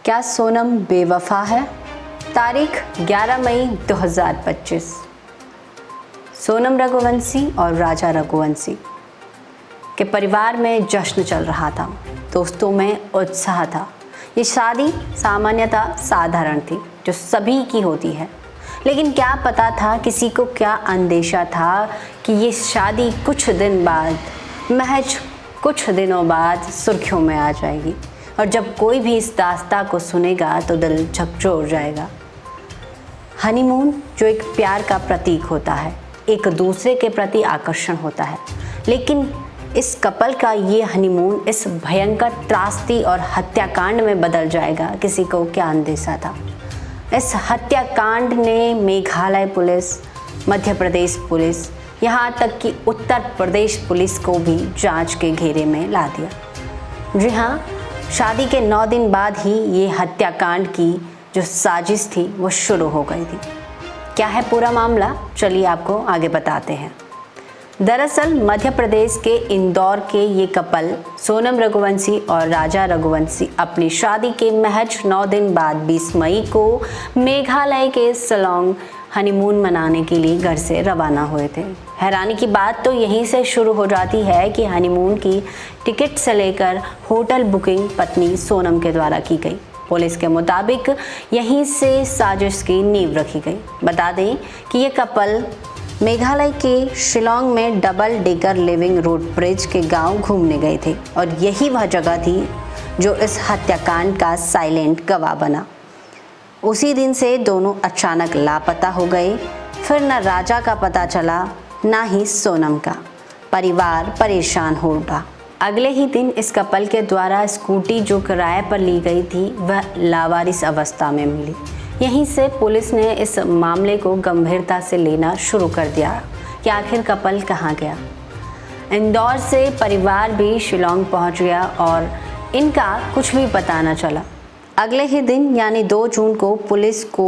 क्या सोनम बेवफा है? तारीख 11 मई 2025। सोनम रघुवंशी और राजा रघुवंशी के परिवार में जश्न चल रहा था। दोस्तों में उत्साह था। ये शादी सामान्यतः साधारण थी, जो सभी की होती है। लेकिन क्या पता था, किसी को क्या अंदेशा था कि ये शादी कुछ दिन बाद, महज कुछ दिनों बाद सुर्खियों में आ जाएगी। और जब कोई भी इस दास्तां को सुनेगा तो दिल झकझोर जाएगा। हनीमून जो एक प्यार का प्रतीक होता है, एक दूसरे के प्रति आकर्षण होता है, लेकिन इस कपल का ये हनीमून इस भयंकर त्रासदी और हत्याकांड में बदल जाएगा, किसी को क्या अंदेशा था। इस हत्याकांड ने मेघालय पुलिस, मध्य प्रदेश पुलिस, यहाँ तक कि उत्तर प्रदेश पुलिस को भी जांच के घेरे में ला दिया। जी हाँ, शादी के 9 दिन बाद ही ये हत्याकांड की जो साजिश थी वो शुरू हो गई थी। क्या है पूरा मामला, चलिए आपको आगे बताते हैं। दरअसल मध्य प्रदेश के इंदौर के ये कपल सोनम रघुवंशी और राजा रघुवंशी अपनी शादी के महज 9 दिन बाद 20 मई को मेघालय के शिलांग हनीमून मनाने के लिए घर से रवाना हुए थे। हैरानी की बात तो यहीं से शुरू हो जाती है कि हनीमून की टिकट से लेकर होटल बुकिंग पत्नी सोनम के द्वारा की गई। पुलिस के मुताबिक यहीं से साजिश की नींव रखी गई। बता दें कि ये कपल मेघालय के शिलांग में double decker living road bridge के गांव घूमने गए थे और यही वह जगह थी जो इस हत्याकांड का साइलेंट गवाह बना। उसी दिन से दोनों अचानक लापता हो गए। फिर न राजा का पता चला, ना ही सोनम का। परिवार परेशान हो उठा। अगले ही दिन इस कपल के द्वारा स्कूटी जो किराए पर ली गई थी वह लावारिस अवस्था में मिली। यहीं से पुलिस ने इस मामले को गंभीरता से लेना शुरू कर दिया कि आखिर कपल कहाँ गया। इंदौर से परिवार भी शिलांग पहुँच गया और इनका कुछ भी पता न चला। अगले ही दिन यानी 2 जून को पुलिस को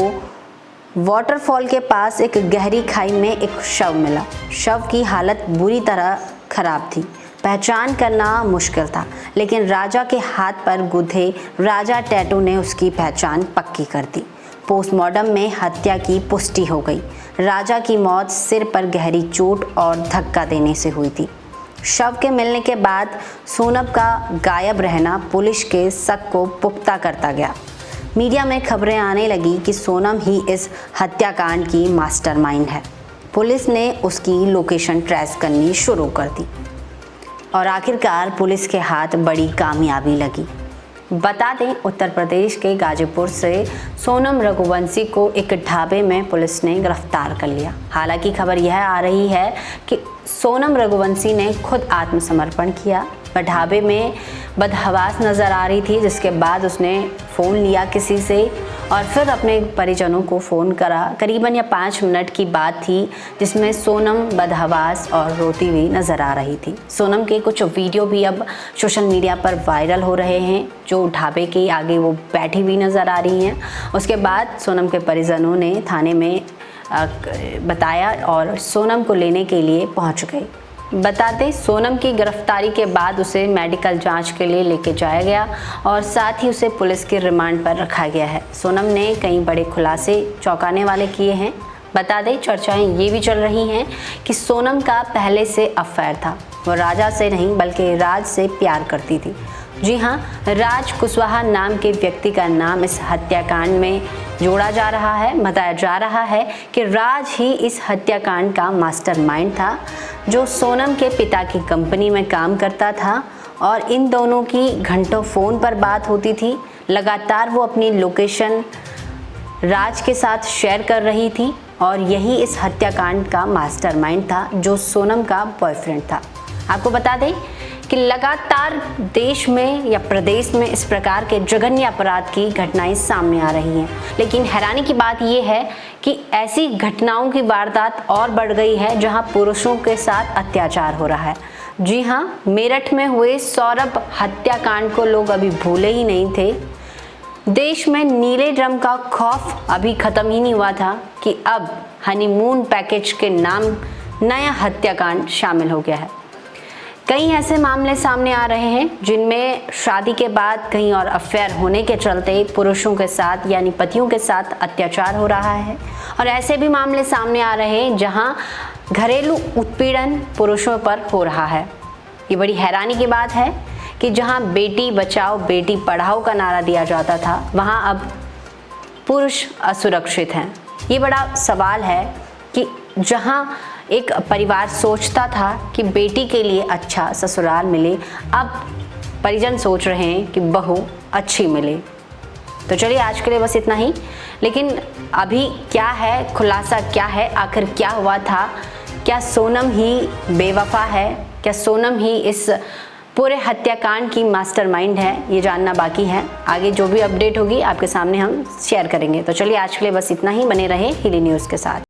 वाटरफॉल के पास एक गहरी खाई में एक शव मिला। शव की हालत बुरी तरह खराब थी, पहचान करना मुश्किल था, लेकिन राजा के हाथ पर गुथे राजा टैटू ने उसकी पहचान पक्की कर दी। पोस्टमार्टम में हत्या की पुष्टि हो गई। राजा की मौत सिर पर गहरी चोट और धक्का देने से हुई थी। शव के मिलने के बाद सोनम का गायब रहना पुलिस के शक को पुख्ता करता गया। मीडिया में खबरें आने लगी कि सोनम ही इस हत्याकांड की मास्टरमाइंड है। पुलिस ने उसकी लोकेशन ट्रेस करनी शुरू कर दी और आखिरकार पुलिस के हाथ बड़ी कामयाबी लगी। बता दें, उत्तर प्रदेश के गाजीपुर से सोनम रघुवंशी को एक ढाबे में पुलिस ने गिरफ्तार कर लिया। हालांकि खबर यह आ रही है कि सोनम रघुवंशी ने खुद आत्मसमर्पण किया। वह ढाबे में बदहवास नज़र आ रही थी, जिसके बाद उसने फ़ोन लिया किसी से और फिर अपने परिजनों को फ़ोन करा। करीबन या 5 मिनट की बात थी, जिसमें सोनम बदहवास और रोती हुई नज़र आ रही थी। सोनम के कुछ वीडियो भी अब सोशल मीडिया पर वायरल हो रहे हैं, जो ढाबे के आगे वो बैठी हुई नज़र आ रही हैं। उसके बाद सोनम के परिजनों ने थाने में बताया और सोनम को लेने के लिए पहुंच गए। बता दें, सोनम की गिरफ्तारी के बाद उसे मेडिकल जांच के लिए लेके जाया गया और साथ ही उसे पुलिस के रिमांड पर रखा गया है। सोनम ने कई बड़े खुलासे चौंकाने वाले किए हैं। बता दें, चर्चाएं ये भी चल रही हैं कि सोनम का पहले से अफेयर था। वो राजा से नहीं बल्कि राज से प्यार करती थी। जी हाँ, राज कुशवाहा नाम के व्यक्ति का नाम इस हत्याकांड में जोड़ा जा रहा है। बताया जा रहा है कि राज ही इस हत्याकांड का मास्टरमाइंड था, जो सोनम के पिता की कंपनी में काम करता था और इन दोनों की घंटों फ़ोन पर बात होती थी। लगातार वो अपनी लोकेशन राज के साथ शेयर कर रही थी और यही इस हत्याकांड का मास्टरमाइंड था, जो सोनम का बॉयफ्रेंड था। आपको बता दें कि लगातार देश में या प्रदेश में इस प्रकार के जघन्य अपराध की घटनाएं सामने आ रही हैं, लेकिन हैरानी की बात यह है कि ऐसी घटनाओं की वारदात और बढ़ गई है जहां पुरुषों के साथ अत्याचार हो रहा है। जी हां, मेरठ में हुए सौरभ हत्याकांड को लोग अभी भूले ही नहीं थे। देश में नीले ड्रम का खौफ अभी खत्म ही नहीं हुआ था कि अब हनीमून पैकेज के नाम नया हत्याकांड शामिल हो गया है। कई ऐसे मामले सामने आ रहे हैं जिनमें शादी के बाद कहीं और अफेयर होने के चलते पुरुषों के साथ यानी पतियों के साथ अत्याचार हो रहा है, और ऐसे भी मामले सामने आ रहे हैं जहां घरेलू उत्पीड़न पुरुषों पर हो रहा है। ये बड़ी हैरानी की बात है कि जहां बेटी बचाओ बेटी पढ़ाओ का नारा दिया जाता था, वहां अब पुरुष असुरक्षित हैं। ये बड़ा सवाल है कि जहां एक परिवार सोचता था कि बेटी के लिए अच्छा ससुराल मिले, अब परिजन सोच रहे हैं कि बहू अच्छी मिले। तो चलिए आज के लिए बस इतना ही। लेकिन अभी क्या है, खुलासा क्या है, आखिर क्या हुआ था? क्या सोनम ही बेवफा है? क्या सोनम ही इस पूरे हत्याकांड की मास्टरमाइंड है? ये जानना बाकी है। आगे जो भी अपडेट होगी आपके सामने हम शेयर करेंगे। तो चलिए आज के लिए बस इतना ही। बने रहे हिली न्यूज़ के साथ।